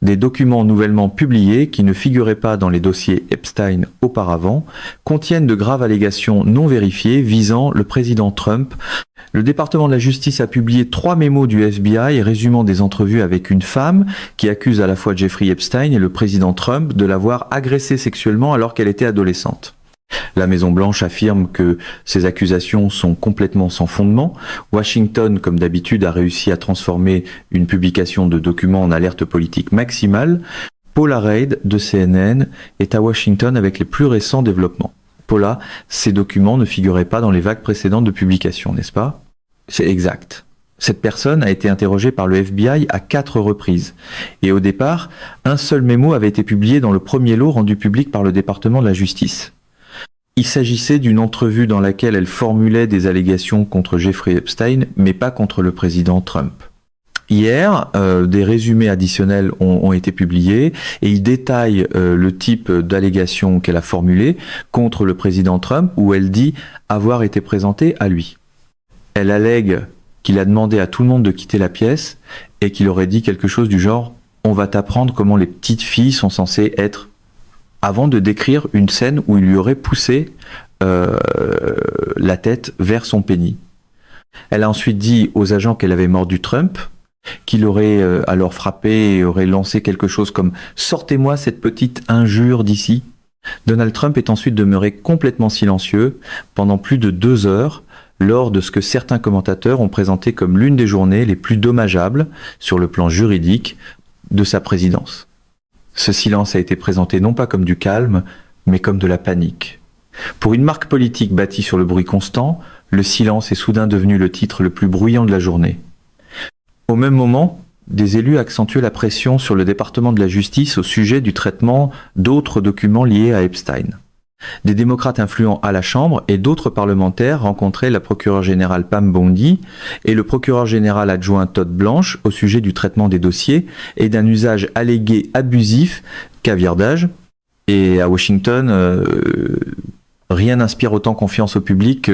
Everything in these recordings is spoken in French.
Des documents nouvellement publiés qui ne figuraient pas dans les dossiers Epstein auparavant contiennent de graves allégations non vérifiées visant le président Trump. Le département de la justice a publié 3 mémos du FBI résumant des entrevues avec une femme qui accuse à la fois Jeffrey Epstein et le président Trump de l'avoir agressée sexuellement alors qu'elle était adolescente. La Maison-Blanche affirme que ces accusations sont complètement sans fondement. Washington, comme d'habitude, a réussi à transformer une publication de documents en alerte politique maximale. Paula Reid de CNN est à Washington avec les plus récents développements. Paula, ces documents ne figuraient pas dans les vagues précédentes de publication, n'est-ce pas? C'est exact. Cette personne a été interrogée par le FBI à 4 reprises. Et au départ, un seul mémo avait été publié dans le premier lot rendu public par le département de la justice. Il s'agissait d'une entrevue dans laquelle elle formulait des allégations contre Jeffrey Epstein, mais pas contre le président Trump. Hier, des résumés additionnels ont été publiés et ils détaillent le type d'allégations qu'elle a formulées contre le président Trump, où elle dit avoir été présentée à lui. Elle allègue qu'il a demandé à tout le monde de quitter la pièce et qu'il aurait dit quelque chose du genre « On va t'apprendre comment les petites filles sont censées être », avant de décrire une scène où il lui aurait poussé la tête vers son pénis. Elle a ensuite dit aux agents qu'elle avait mordu Trump, qu'il aurait alors frappé et aurait lancé quelque chose comme « Sortez-moi cette petite injure d'ici ». Donald Trump est ensuite demeuré complètement silencieux pendant plus de 2 heures lors de ce que certains commentateurs ont présenté comme l'une des journées les plus dommageables sur le plan juridique de sa présidence. Ce silence a été présenté non pas comme du calme, mais comme de la panique. Pour une marque politique bâtie sur le bruit constant, le silence est soudain devenu le titre le plus bruyant de la journée. Au même moment, des élus accentuaient la pression sur le département de la justice au sujet du traitement d'autres documents liés à Epstein. Des démocrates influents à la Chambre et d'autres parlementaires rencontraient la procureure générale Pam Bondi et le procureur général adjoint Todd Blanche au sujet du traitement des dossiers et d'un usage allégué abusif, caviardage. Et à Washington, rien n'inspire autant confiance au public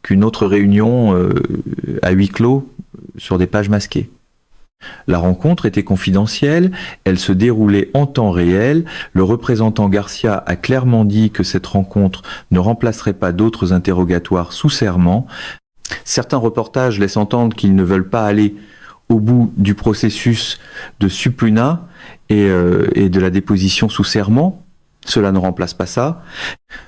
qu'une autre réunion à huis clos sur des pages masquées. La rencontre était confidentielle, elle se déroulait en temps réel. Le représentant Garcia a clairement dit que cette rencontre ne remplacerait pas d'autres interrogatoires sous serment. Certains reportages laissent entendre qu'ils ne veulent pas aller au bout du processus de subpoena et de la déposition sous serment. Cela ne remplace pas ça.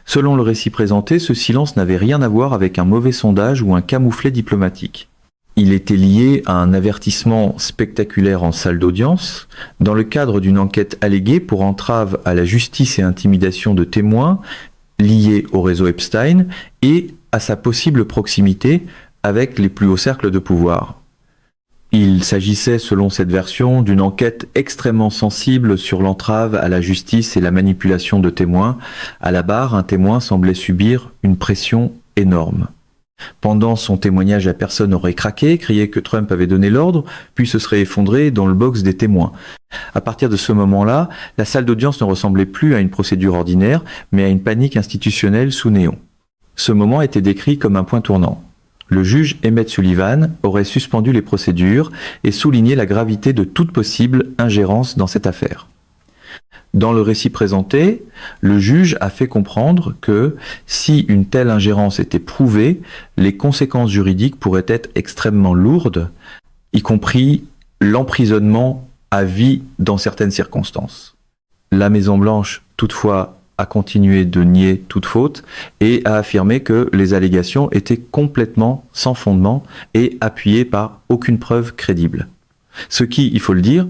Selon le récit présenté, ce silence n'avait rien à voir avec un mauvais sondage ou un camouflet diplomatique. Il était lié à un avertissement spectaculaire en salle d'audience, dans le cadre d'une enquête alléguée pour entrave à la justice et intimidation de témoins liés au réseau Epstein et à sa possible proximité avec les plus hauts cercles de pouvoir. Il s'agissait, selon cette version, d'une enquête extrêmement sensible sur l'entrave à la justice et la manipulation de témoins. À la barre, un témoin semblait subir une pression énorme. Pendant son témoignage, la personne aurait craqué, crié que Trump avait donné l'ordre, puis se serait effondré dans le box des témoins. À partir de ce moment-là, la salle d'audience ne ressemblait plus à une procédure ordinaire, mais à une panique institutionnelle sous néon. Ce moment était décrit comme un point tournant. Le juge Emmett Sullivan aurait suspendu les procédures et souligné la gravité de toute possible ingérence dans cette affaire. Dans le récit présenté, le juge a fait comprendre que si une telle ingérence était prouvée, les conséquences juridiques pourraient être extrêmement lourdes, y compris l'emprisonnement à vie dans certaines circonstances. La Maison-Blanche, toutefois, a continué de nier toute faute et a affirmé que les allégations étaient complètement sans fondement et appuyées par aucune preuve crédible. Ce qui, il faut le dire,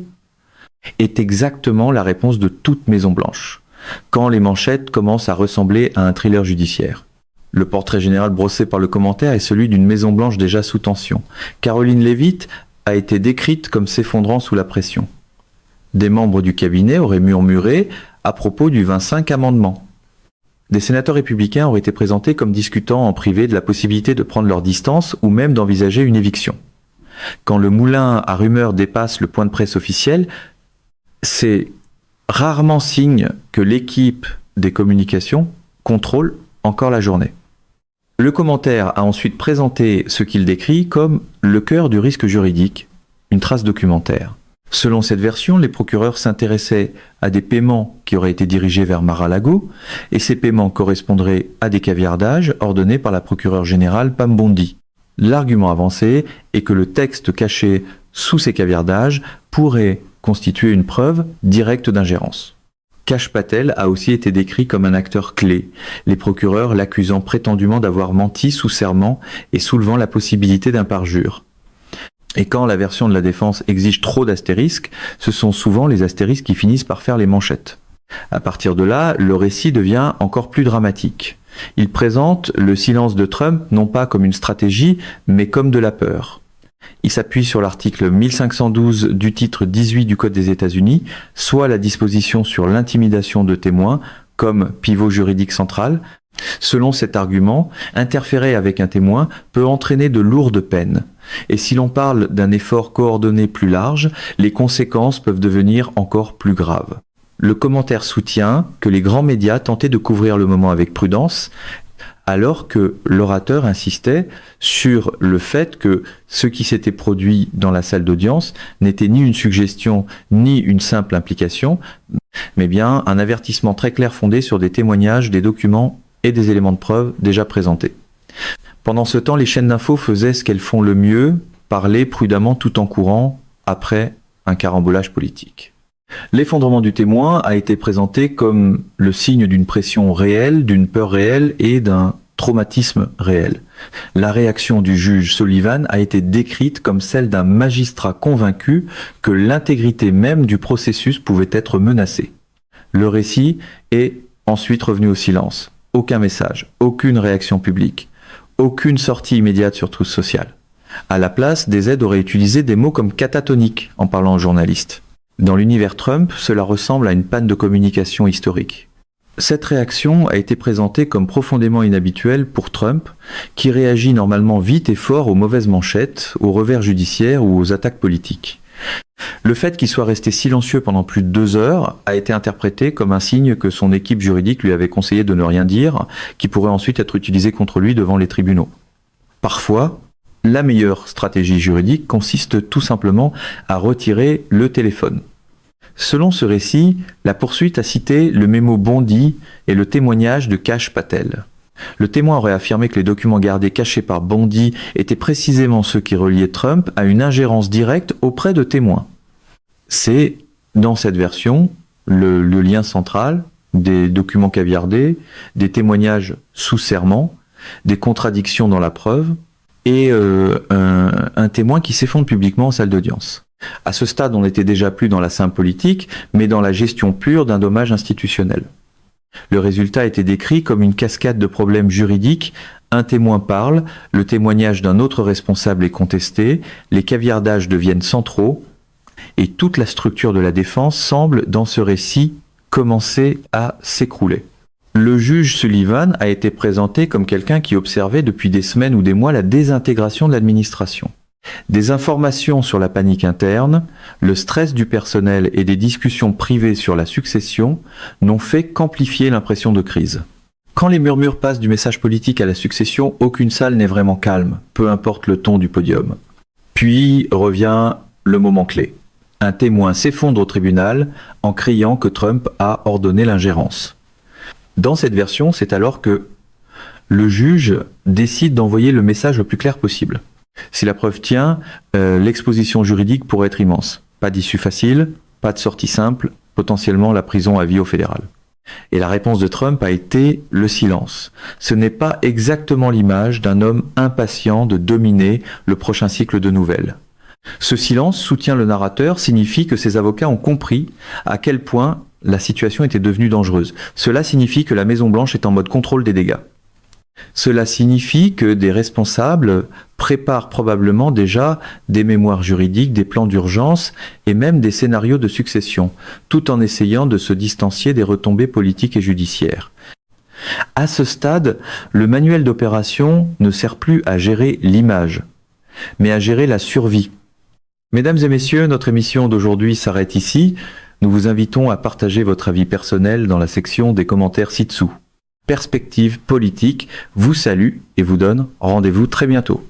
est exactement la réponse de toute Maison-Blanche, quand les manchettes commencent à ressembler à un thriller judiciaire. Le portrait général brossé par le commentaire est celui d'une Maison-Blanche déjà sous tension. Caroline Leavitt a été décrite comme s'effondrant sous la pression. Des membres du cabinet auraient murmuré à propos du 25 amendement. Des sénateurs républicains auraient été présentés comme discutant en privé de la possibilité de prendre leur distance ou même d'envisager une éviction. Quand le moulin à rumeurs dépasse le point de presse officiel, c'est rarement signe que l'équipe des communications contrôle encore la journée. Le commentaire a ensuite présenté ce qu'il décrit comme le cœur du risque juridique, une trace documentaire. Selon cette version, les procureurs s'intéressaient à des paiements qui auraient été dirigés vers Mar-a-Lago, et ces paiements correspondraient à des caviardages ordonnés par la procureure générale Pam Bondi. L'argument avancé est que le texte caché sous ces caviardages pourrait constituer une preuve directe d'ingérence. Kash Patel a aussi été décrit comme un acteur clé, les procureurs l'accusant prétendument d'avoir menti sous serment et soulevant la possibilité d'un parjure. Et quand la version de la défense exige trop d'astérisques, ce sont souvent les astérisques qui finissent par faire les manchettes. À partir de là, le récit devient encore plus dramatique. Il présente le silence de Trump non pas comme une stratégie, mais comme de la peur. Il s'appuie sur l'article 1512 du titre 18 du Code des États-Unis, soit la disposition sur l'intimidation de témoins comme pivot juridique central. Selon cet argument, interférer avec un témoin peut entraîner de lourdes peines. Et si l'on parle d'un effort coordonné plus large, les conséquences peuvent devenir encore plus graves. Le commentaire soutient que les grands médias tentaient de couvrir le moment avec prudence, alors que l'orateur insistait sur le fait que ce qui s'était produit dans la salle d'audience n'était ni une suggestion ni une simple implication, mais bien un avertissement très clair fondé sur des témoignages, des documents et des éléments de preuve déjà présentés. Pendant ce temps, les chaînes d'infos faisaient ce qu'elles font le mieux, parler prudemment tout en courant après un carambolage politique. L'effondrement du témoin a été présenté comme le signe d'une pression réelle, d'une peur réelle et d'un traumatisme réel. La réaction du juge Sullivan a été décrite comme celle d'un magistrat convaincu que l'intégrité même du processus pouvait être menacée. Le récit est ensuite revenu au silence. Aucun message, aucune réaction publique, aucune sortie immédiate sur Truth Social. À la place, des aides auraient utilisé des mots comme catatonique en parlant aux journalistes. Dans l'univers Trump, cela ressemble à une panne de communication historique. Cette réaction a été présentée comme profondément inhabituelle pour Trump, qui réagit normalement vite et fort aux mauvaises manchettes, aux revers judiciaires ou aux attaques politiques. Le fait qu'il soit resté silencieux pendant plus de 2 heures a été interprété comme un signe que son équipe juridique lui avait conseillé de ne rien dire, qui pourrait ensuite être utilisé contre lui devant les tribunaux. Parfois, la meilleure stratégie juridique consiste tout simplement à retirer le téléphone. Selon ce récit, la poursuite a cité le mémo Bondi et le témoignage de Kash Patel. Le témoin aurait affirmé que les documents gardés cachés par Bondi étaient précisément ceux qui reliaient Trump à une ingérence directe auprès de témoins. C'est, dans cette version, le lien central des documents caviardés, des témoignages sous serment, des contradictions dans la preuve et un témoin qui s'effondre publiquement en salle d'audience. À ce stade, on n'était déjà plus dans la simple politique, mais dans la gestion pure d'un dommage institutionnel. Le résultat a été décrit comme une cascade de problèmes juridiques. Un témoin parle, le témoignage d'un autre responsable est contesté, les caviardages deviennent centraux, et toute la structure de la défense semble, dans ce récit, commencer à s'écrouler. Le juge Sullivan a été présenté comme quelqu'un qui observait depuis des semaines ou des mois la désintégration de l'administration. Des informations sur la panique interne, le stress du personnel et des discussions privées sur la succession n'ont fait qu'amplifier l'impression de crise. Quand les murmures passent du message politique à la succession, aucune salle n'est vraiment calme, peu importe le ton du podium. Puis revient le moment clé. Un témoin s'effondre au tribunal en criant que Trump a ordonné l'ingérence. Dans cette version, c'est alors que le juge décide d'envoyer le message le plus clair possible. Si la preuve tient, l'exposition juridique pourrait être immense. Pas d'issue facile, pas de sortie simple, potentiellement la prison à vie au fédéral. Et la réponse de Trump a été le silence. Ce n'est pas exactement l'image d'un homme impatient de dominer le prochain cycle de nouvelles. Ce silence, soutient le narrateur, signifie que ses avocats ont compris à quel point la situation était devenue dangereuse. Cela signifie que la Maison-Blanche est en mode contrôle des dégâts. Cela signifie que des responsables préparent probablement déjà des mémoires juridiques, des plans d'urgence et même des scénarios de succession, tout en essayant de se distancier des retombées politiques et judiciaires. À ce stade, le manuel d'opération ne sert plus à gérer l'image, mais à gérer la survie. Mesdames et messieurs, notre émission d'aujourd'hui s'arrête ici. Nous vous invitons à partager votre avis personnel dans la section des commentaires ci-dessous. Perspective politique vous salue et vous donne rendez-vous très bientôt.